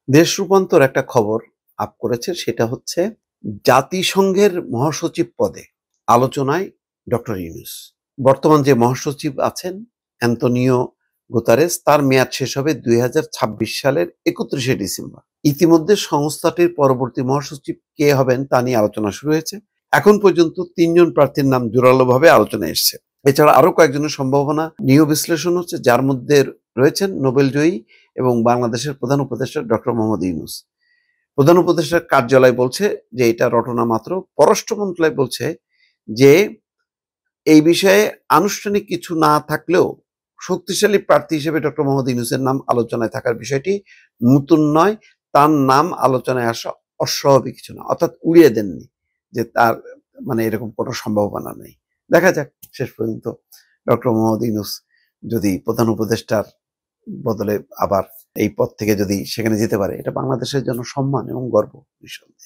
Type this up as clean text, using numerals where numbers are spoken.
দেশ রূপান্তর একটা খবর আপ করেছে, সেটা হচ্ছে জাতিসংঘের মহাসচিব পদে আলোচনায় ডক্টর ইউনূস। বর্তমান যে মহাসচিব আছেন অ্যান্তোনিও গুতারেস, তার মেয়াদ শেষ হবে 2026 সালের 31শে ডিসেম্বর। ইতিমধ্যে সংস্থাটির পরবর্তী মহাসচিব কে হবেন তা নিয়ে আলোচনা শুরু হয়েছে। এখন পর্যন্ত 3 জন প্রার্থীর নাম জোরালোভাবে আলোচনায় এসছে। এছাড়া আরো কয়েকজনের সম্ভাবনা নিয়েও বিশ্লেষণ হচ্ছে, যার মধ্যে রয়েছেন নোবেলজয়ী এবং বাংলাদেশের প্রধান উপদেষ্টা ডক্টর মোহাম্মদ ইউনূস। প্রধান উপদেষ্টার কার্যালয় বলছে যে এটা রটনা মাত্র। পররাষ্ট্র মন্ত্রণালয় বলছে যে এই বিষয়ে আনুষ্ঠানিক কিছু না থাকলেও শক্তিশালী প্রার্থী হিসেবে ডক্টর মোহাম্মদ ইউনূসের নাম আলোচনায় থাকার বিষয়টি নতুন নয়। তার নাম আলোচনায় আসা অস্বাভাবিক কিছু না, অর্থাৎ উড়িয়ে দেননি যে তার এরকম কোনো সম্ভাবনা নেই। দেখা যাক শেষ পর্যন্ত ডক্টর মোহাম্মদ ইউনূস যদি প্রধান উপদেষ্টার বদলে আবার এই পদ থেকে যদি সেখানে যেতে পারে, এটা বাংলাদেশের জন্য সম্মান এবং গর্ব নিঃসন্দেহে।